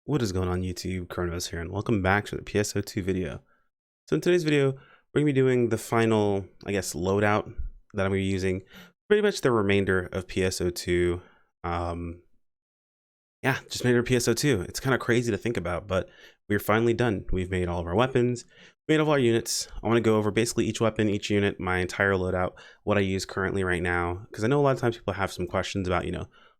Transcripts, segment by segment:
What is going on YouTube? Chronos here, and welcome back to the PSO2 video. So in today's video, we're going to be doing the final, loadout that I'm going to be using pretty much the remainder of PSO2. Just made our PSO2. It's kind of crazy to think about, but we're finally done. We've made all of our weapons, made all of our units. I want to go over basically each weapon, each unit, my entire loadout, what I use currently right now, because I know a lot of times people have some questions about,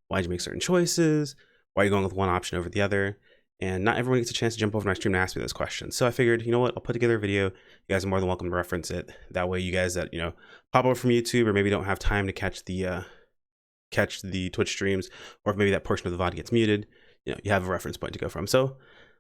why'd you make certain choices? Why are you going with one option over the other? And not everyone gets a chance to jump over my stream and ask me those questions. So I figured, you know what, I'll put together a video. You guys are more than welcome to reference it. That way you guys that, pop over from YouTube or maybe don't have time to catch the Twitch streams, or if maybe that portion of the VOD gets muted, you have a reference point to go from. So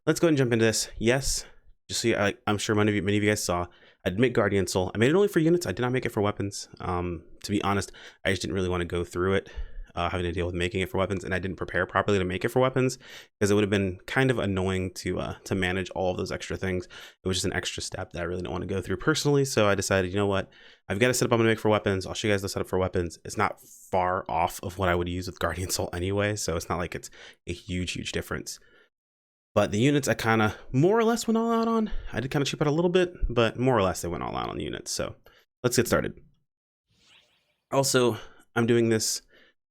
let's go ahead and jump into this. Yes, just so I'm sure many of you guys saw, I did make Guardian Soul. I made it only for units. I did not make it for weapons. To be honest, I just didn't really want to go through it. Having to deal with making it for weapons, and I didn't prepare properly to make it for weapons because it would have been kind of annoying to manage all of those extra things. It was just an extra step that I really don't want to go through personally. So I decided, you know what, I've got a setup I'm gonna make for weapons. I'll show you guys the setup for weapons. It's not far off of what I would use with Guardian Soul anyway, so it's not like it's a huge difference. But the units I kind of more or less went all out on. I did kind of cheap out a little bit, but more or less they went all out on the units. So let's get started. Also, I'm doing this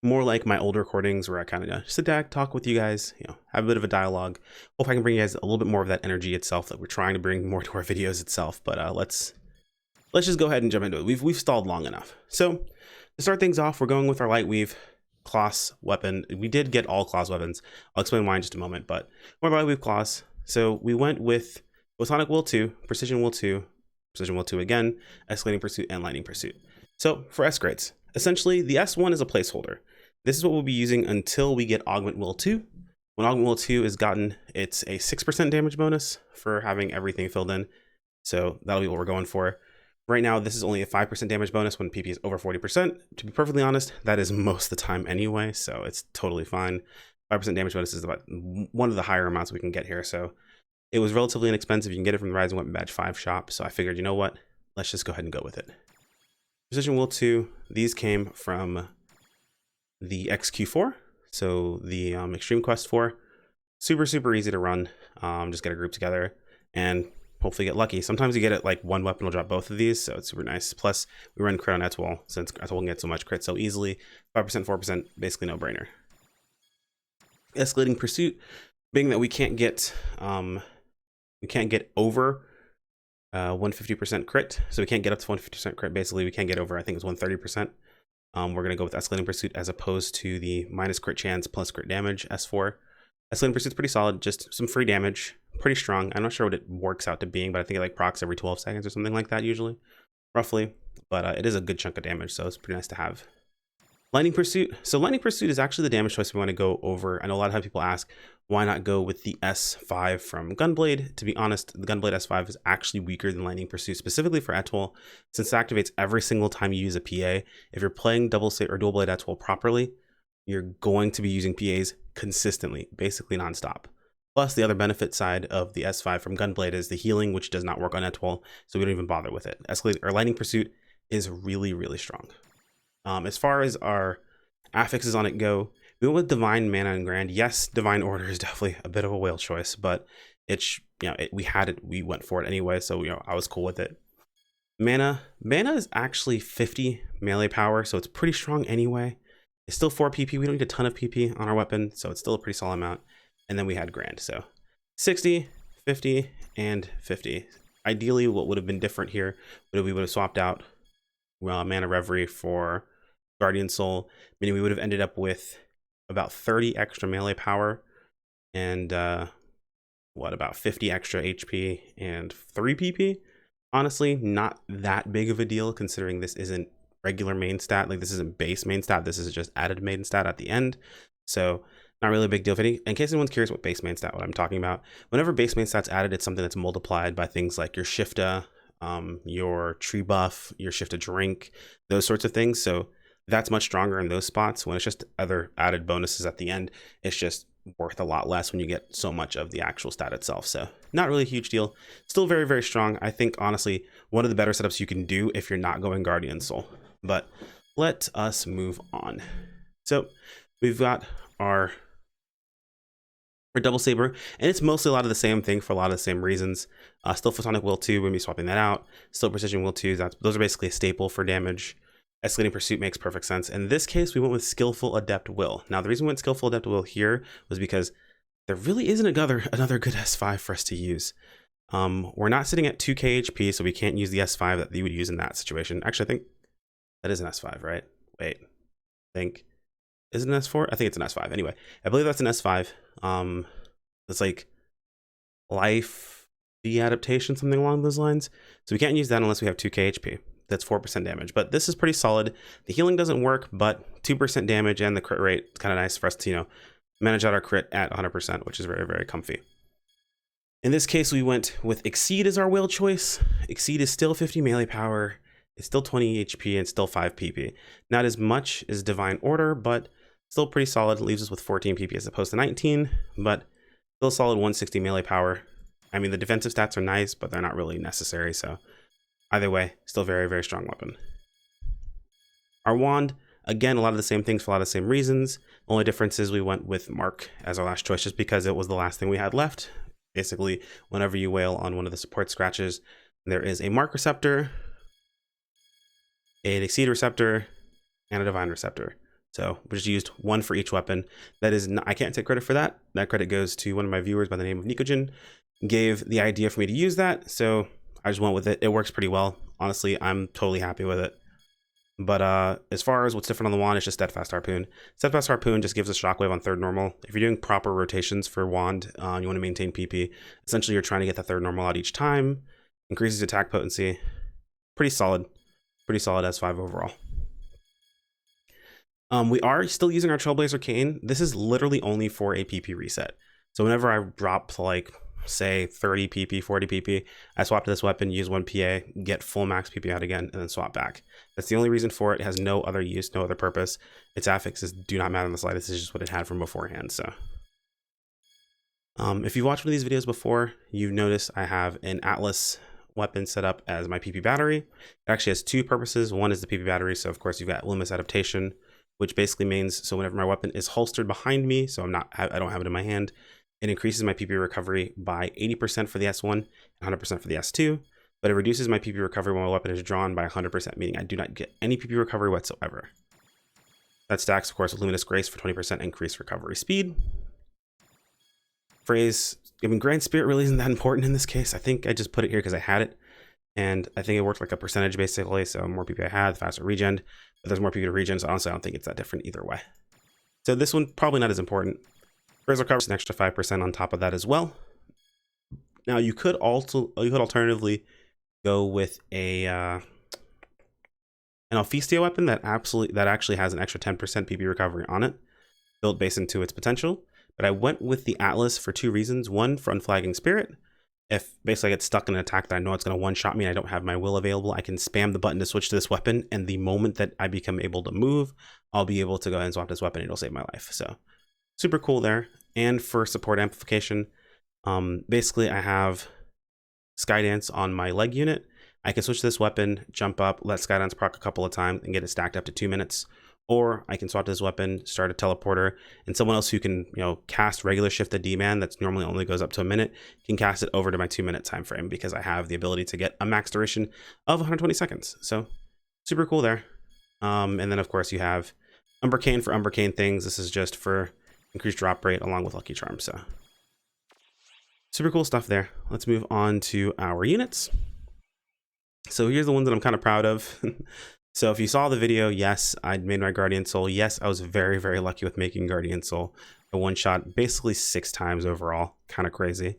more like my old recordings where I kind of sit back, talk with you guys, have a bit of a dialogue. Hope I can bring you guys a little bit more of that energy itself that we're trying to bring more to our videos itself. But let's just go ahead and jump into it. We've stalled long enough. So to start things off, we're going with our light weave class weapon. We did get all class weapons. I'll explain why in just a moment, but we're light weave class. So we went with Photonic Will 2, Precision Will 2, Precision Will 2 again, Escalating Pursuit, and Lightning Pursuit. So for S grades, essentially the S1 is a placeholder. This is what we'll be using until we get Augment Will 2. When Augment Will 2 is gotten, it's a 6% damage bonus for having everything filled in. So that'll be what we're going for. Right now, this is only a 5% damage bonus when PP is over 40%. To be perfectly honest, that is most of the time anyway, so it's totally fine. 5% damage bonus is about one of the higher amounts we can get here. So it was relatively inexpensive. You can get it from the Rising Weapon Badge 5 shop. So I figured, you know what? Let's just go ahead and go with it. Precision Will 2, these came from the XQ4, so the Extreme Quest 4. Super easy to run. Just get a group together and hopefully get lucky. Sometimes you get it like one weapon will drop both of these, so it's super nice. Plus we run crit on Etwall since Etwall can get so much crit so easily. 5%, 4%, basically no brainer. Escalating Pursuit, being that we can't get over 150% crit, so we can't get up to 150% crit. Basically we can't get over, I think it was 130%. We're going to go with Escalating Pursuit as opposed to the minus crit chance plus crit damage S4. Escalating Pursuit's pretty solid, just some free damage, pretty strong. I'm not sure what it works out to being, but I think it like procs every 12 seconds or something like that usually, roughly. But it is a good chunk of damage, so it's pretty nice to have. Lightning Pursuit. So Lightning Pursuit is actually the damage choice we want to go over. I know a lot of people ask, why not go with the S5 from Gunblade? To be honest, the Gunblade S5 is actually weaker than Lightning Pursuit, specifically for Etwall, since it activates every single time you use a PA. If you're playing double or dual blade Etwall properly, you're going to be using PAs consistently, basically nonstop. Plus, the other benefit side of the S5 from Gunblade is the healing, which does not work on Etwall, so we don't even bother with it. Lightning Pursuit is really strong. As far as our affixes on it go, we went with Divine, Mana, and Grand. Yes, Divine Order is definitely a bit of a whale choice, but it's we had it, we went for it anyway, so I was cool with it. Mana is actually 50 melee power, so it's pretty strong anyway. It's still 4 PP. We don't need a ton of PP on our weapon, so it's still a pretty solid amount. And then we had Grand, so 60, 50, and 50. Ideally, what would have been different here would we would have swapped out Mana Reverie for Guardian Soul, meaning we would have ended up with about 30 extra melee power and about 50 extra HP and 3 PP. Honestly, not that big of a deal considering this isn't regular main stat. Like, this isn't base main stat, this is just added main stat at the end, so not really a big deal. In case anyone's curious what base main stat, what I'm talking about, whenever base main stat's added, it's something that's multiplied by things like your Shifta, your tree buff, your Shifta drink, those sorts of things. So that's much stronger in those spots. When it's just other added bonuses at the end, it's just worth a lot less when you get so much of the actual stat itself. So not really a huge deal. Still very strong. I think honestly one of the better setups you can do if you're not going Guardian Soul. But let us move on. So we've got our or double saber, and it's mostly a lot of the same thing for a lot of the same reasons. Still photonic will 2, we're gonna be swapping that out. Still precision will 2, those are basically a staple for damage. Escalating pursuit makes perfect sense. In this case, we went with skillful adept will. Now the reason we went skillful adept will here was because there really isn't another good S5 for us to use. We're not sitting at 2k HP, so we can't use the S5 that you would use in that situation. Actually, I think that is an S5, right? Wait, I think, is it an S4? I think it's an S5. Anyway, I believe that's an S5. It's like life de-adaptation, something along those lines. So we can't use that unless we have 2k HP. That's 4% damage, but this is pretty solid. The healing doesn't work, but 2% damage and the crit rate, it's kind of nice for us to, manage out our crit at 100%, which is very, very comfy. In this case, we went with Exceed as our will choice. Exceed is still 50 melee power. It's still 20 HP and still 5 PP. Not as much as Divine Order, but still pretty solid. It leaves us with 14 PP as opposed to 19, but still solid 160 melee power. I mean, the defensive stats are nice, but they're not really necessary, so either way, still very, very strong weapon. Our wand, again, a lot of the same things for a lot of the same reasons. Only difference is we went with Mark as our last choice just because it was the last thing we had left. Basically, whenever you wail on one of the support scratches, there is a Mark receptor, an Exceed receptor, and a Divine receptor. So we just used one for each weapon. That is not, I can't take credit for that. That credit goes to one of my viewers by the name of Nikojin. Gave the idea for me to use that, so I just went with it. It works pretty well. Honestly, I'm totally happy with it. But as far as what's different on the wand, it's just Steadfast Harpoon. Steadfast Harpoon just gives a shockwave on third normal. If you're doing proper rotations for wand, you want to maintain PP. Essentially, you're trying to get the third normal out each time. Increases attack potency. Pretty solid. Pretty solid S5 overall. We are still using our Trailblazer Cane. This is literally only for a PP reset. So whenever I drop to like, say 30 PP, 40 PP, I swap to this weapon, use 1 PA, get full max PP out again, and then swap back. That's the only reason for it. It has no other use, no other purpose. Its affixes do not matter in the slightest. It's just what it had from beforehand. So if you've watched one of these videos before, you've noticed I have an Atlas weapon set up as my PP battery. It actually has two purposes. One is the PP battery. So of course you've got limitless adaptation, which basically means, so whenever my weapon is holstered behind me, so I don't have it in my hand, it increases my PP recovery by 80% for the S1 and 100% for the S2, but it reduces my PP recovery when my weapon is drawn by 100%, meaning I do not get any PP recovery whatsoever. That stacks, of course, with Luminous Grace for 20% increased recovery speed. Phrase, I mean, Grand Spirit really isn't that important in this case. I think I just put it here because I had it, and I think it worked like a percentage basically, so the more PP I had, the faster regen, but there's more PP to regen, so honestly I don't think it's that different either way. So this one, probably not as important. Phrase covers an extra 5% on top of that as well. Now you could alternatively go with an Alphystia weapon that actually has an extra 10% PP recovery on it, built based into its potential. But I went with the Atlas for two reasons. One, for Unflagging Spirit. If basically I get stuck in an attack that I know it's going to one-shot me and I don't have my will available, I can spam the button to switch to this weapon, and the moment that I become able to move, I'll be able to go ahead and swap this weapon and it'll save my life. So super cool there. And for support amplification, basically I have Skydance on my leg unit. I can switch this weapon, jump up, let Skydance proc a couple of times and get it stacked up to 2 minutes. Or I can swap this weapon, start a teleporter, and someone else who can, cast regular shifted D-man that's normally only goes up to a minute can cast it over to my 2-minute time frame because I have the ability to get a max duration of 120 seconds. So super cool there. And then of course you have Umber Cane for Umber Cane things. This is just for increased drop rate along with Lucky Charm. So super cool stuff there. Let's move on to our units. So here's the ones that I'm kind of proud of. So if you saw the video, yes, I made my Guardian Soul. Yes, I was very, very lucky with making Guardian Soul. I one-shot basically 6 times overall. Kind of crazy.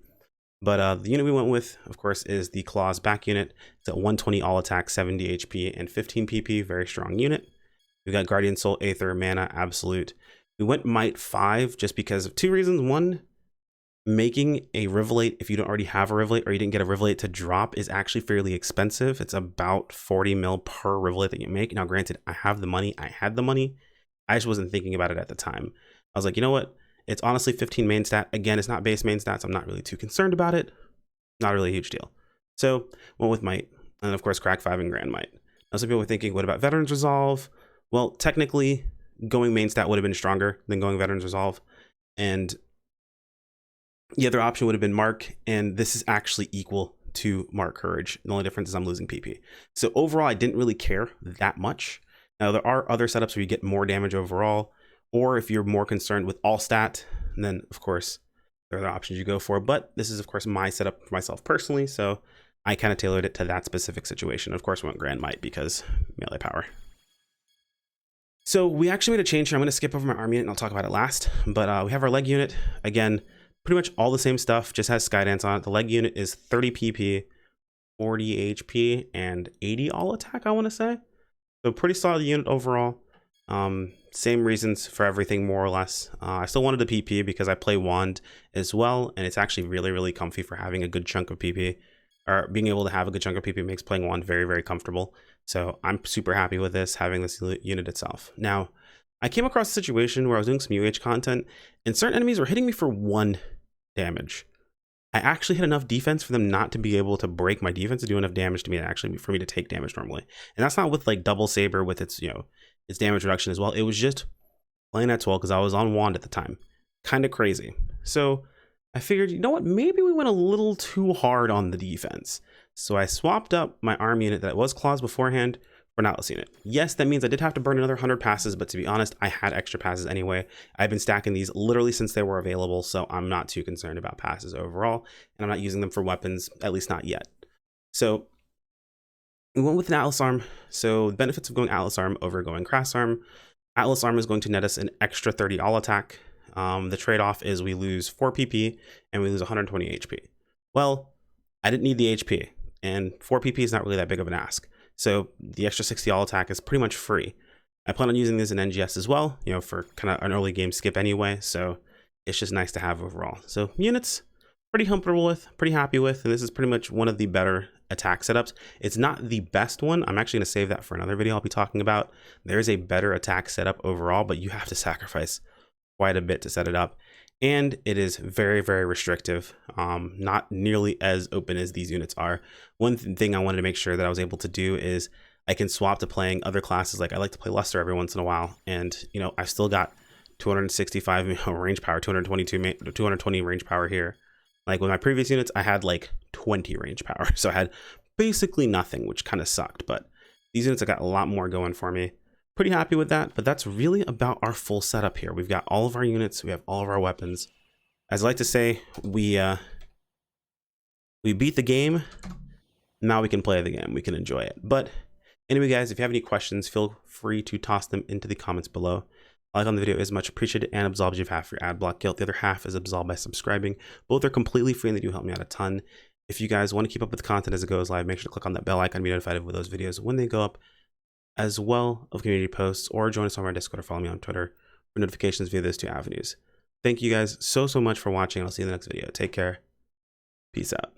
But the unit we went with, of course, is the Claws back unit. It's at 120 all attack, 70 HP, and 15 PP. Very strong unit. We've got Guardian Soul, Aether, Mana, Absolute. We went Might 5 just because of 2 reasons. One, making a Rivolate, if you don't already have a Rivolate or you didn't get a Rivolate to drop, is actually fairly expensive. It's about 40 mil per Rivolate that you make. Now, granted, I have the money. I had the money. I just wasn't thinking about it at the time. I was like, you know what? It's honestly 15 main stat. Again, it's not base main stats. I'm not really too concerned about it. Not really a huge deal. So, went with Might. And of course, Crack 5 and Grand Might. Now, some people were thinking, what about Veterans Resolve? Well, technically, going main stat would have been stronger than going Veterans Resolve. And The other option would have been Mark, and this is actually equal to Mark Courage. The only difference is I'm losing PP. So overall, I didn't really care that much. Now, there are other setups where you get more damage overall, or if you're more concerned with all stat, then of course, there are other options you go for. But this is, of course, my setup for myself personally, so I kind of tailored it to that specific situation. Of course, we went Grand Might because melee power. So we actually made a change here. I'm going to skip over my arm unit and I'll talk about it last. But we have our leg unit. Again, pretty much all the same stuff, just has Skydance on it. The leg unit is 30 PP, 40 HP, and 80 all attack, I want to say. So pretty solid unit overall. Same reasons for everything, more or less. I still wanted the PP because I play Wand as well, and it's actually really, really comfy for having a good chunk of PP. Or being able to have a good chunk of PP makes playing Wand very, very comfortable. So I'm super happy with this, having this unit itself. Now, I came across a situation where I was doing some UH content, and certain enemies were hitting me for 1 damage. I actually hit enough defense for them not to be able to break my defense to do enough damage to me, actually for me to take damage normally. And that's not with like Double Saber with its, its damage reduction as well. It was just playing at 12 because I was on Wand at the time. Kind of crazy. So I figured, you know what, maybe we went a little too hard on the defense. So I swapped up my arm unit that was Claws beforehand for an Atlas unit. Yes, that means I did have to burn another 100 passes, but to be honest, I had extra passes anyway. I've been stacking these literally since they were available, so I'm not too concerned about passes overall, and I'm not using them for weapons, at least not yet. So we went with an Atlas arm. So the benefits of going Atlas arm over going Crass arm. Atlas arm is going to net us an extra 30 all attack. The trade-off is we lose 4 PP and we lose 120 HP. Well, I didn't need the HP, and 4 PP is not really that big of an ask. So the extra 60 all attack is pretty much free. I plan on using this in NGS as well, for kind of an early game skip anyway. So it's just nice to have overall. So units, pretty comfortable with, pretty happy with, and this is pretty much one of the better attack setups. It's not the best one. I'm actually going to save that for another video I'll be talking about. There's a better attack setup overall, but you have to sacrifice quite a bit to set it up, and it is very, very restrictive, not nearly as open as these units are. One thing I wanted to make sure that I was able to do is I can swap to playing other classes. Like I like to play Luster every once in a while, and I've still got 265 range power, 220 range power here. Like with my previous units, I had like 20 range power, so I had basically nothing, which kind of sucked. But these units have got a lot more going for me. Pretty happy with that, but that's really about our full setup here. We've got all of our units, we have all of our weapons. As I like to say, we beat the game. Now we can play the game, we can enjoy it. But anyway, guys, if you have any questions, feel free to toss them into the comments below. A like on the video is much appreciated and absolves you of half your ad block guilt. The other half is absolved by subscribing. Both are completely free and they do help me out a ton. If you guys want to keep up with the content as it goes live, make sure to click on that bell icon to be notified of those videos when they go up, as well of community posts, or join us on our Discord or follow me on Twitter for notifications via those 2 avenues. Thank you guys so much for watching. I'll see you in the next video. Take care. Peace out.